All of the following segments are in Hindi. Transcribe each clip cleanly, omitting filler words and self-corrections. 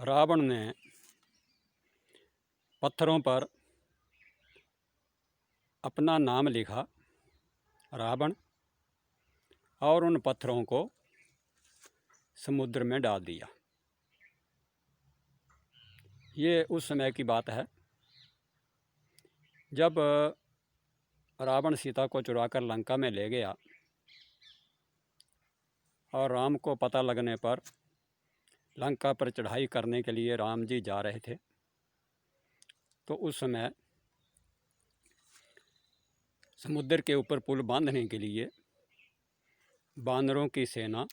रावण ने पत्थरों पर अपना नाम लिखा रावण, और उन पत्थरों को समुद्र में डाल दिया। ये उस समय की बात है जब रावण सीता को चुराकर लंका में ले गया और राम को पता लगने पर लंका पर चढ़ाई करने के लिए राम जी जा रहे थे। तो उस समय समुद्र के ऊपर पुल बांधने के लिए बानरों की सेना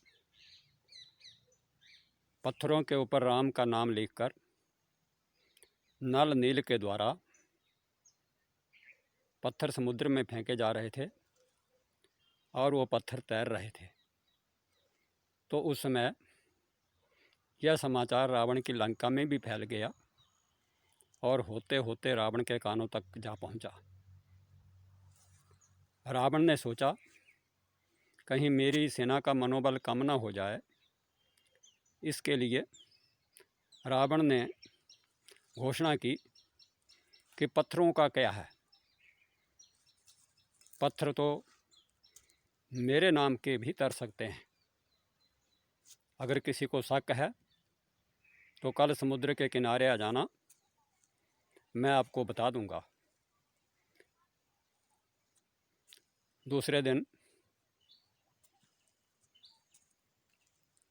पत्थरों के ऊपर राम का नाम लिखकर नल नील के द्वारा पत्थर समुद्र में फेंके जा रहे थे और वो पत्थर तैर रहे थे। तो उस समय यह समाचार रावण की लंका में भी फैल गया और होते होते रावण के कानों तक जा पहुंचा। रावण ने सोचा कहीं मेरी सेना का मनोबल कम ना हो जाए, इसके लिए रावण ने घोषणा की कि पत्थरों का क्या है, पत्थर तो मेरे नाम के भी तर सकते हैं। अगर किसी को शक है तो कल समुद्र के किनारे आ जाना, मैं आपको बता दूंगा। दूसरे दिन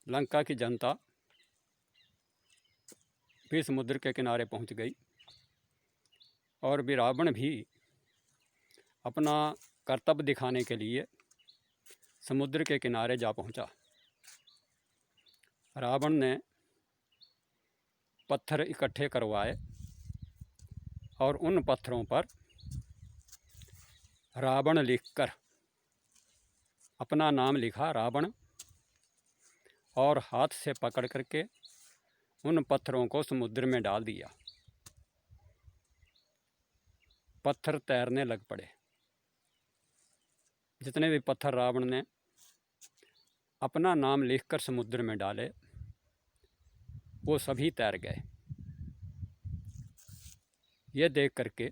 लंका की जनता भी समुद्र के किनारे पहुंच गई और भी रावण भी अपना कर्तव्य दिखाने के लिए समुद्र के किनारे जा पहुंचा। रावण ने पत्थर इकट्ठे करवाए और उन पत्थरों पर रावण लिखकर अपना नाम लिखा रावण, और हाथ से पकड़ करके उन पत्थरों को समुद्र में डाल दिया। पत्थर तैरने लग पड़े। जितने भी पत्थर रावण ने अपना नाम लिखकर समुद्र में डाले वो सभी तैर गए। ये देख करके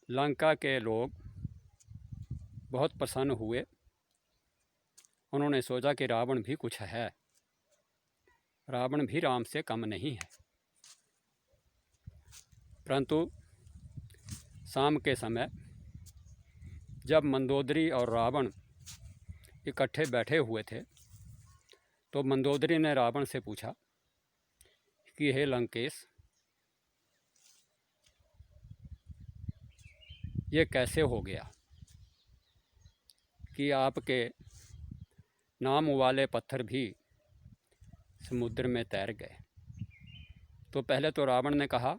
लंका के लोग बहुत प्रसन्न हुए। उन्होंने सोचा कि रावण भी कुछ है, रावण भी राम से कम नहीं है। परंतु शाम के समय जब मंदोदरी और रावण इकट्ठे बैठे हुए थे तो मंदोदरी ने रावण से पूछा कि हे लंकेश, ये कैसे हो गया कि आपके नाम वाले पत्थर भी समुद्र में तैर गए। तो पहले तो रावण ने कहा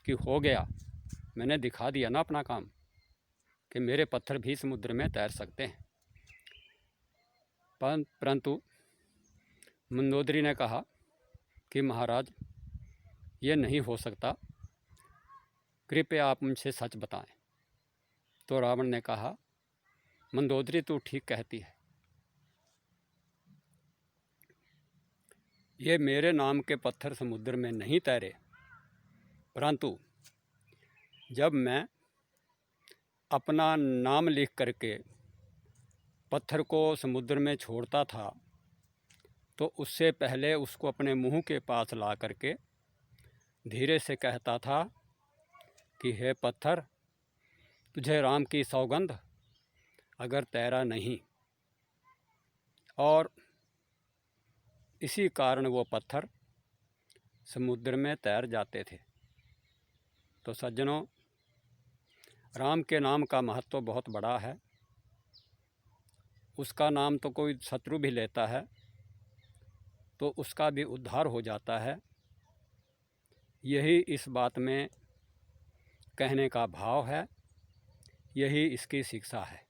कि हो गया, मैंने दिखा दिया ना अपना काम कि मेरे पत्थर भी समुद्र में तैर सकते हैं। परंतु मंदोदरी ने कहा कि महाराज, ये नहीं हो सकता, कृपया आप मुझसे सच बताएं। तो रावण ने कहा, मंदोदरी तू ठीक कहती है, ये मेरे नाम के पत्थर समुद्र में नहीं तैरे, परंतु जब मैं अपना नाम लिख करके पत्थर को समुद्र में छोड़ता था तो उससे पहले उसको अपने मुंह के पास ला करके धीरे से कहता था कि हे पत्थर, तुझे राम की सौगंध, अगर तैरा नहीं। और इसी कारण वो पत्थर समुद्र में तैर जाते थे। तो सज्जनों, राम के नाम का महत्व बहुत बड़ा है। उसका नाम तो कोई शत्रु भी लेता है तो उसका भी उद्धार हो जाता है। यही इस बात में कहने का भाव है, यही इसकी शिक्षा है।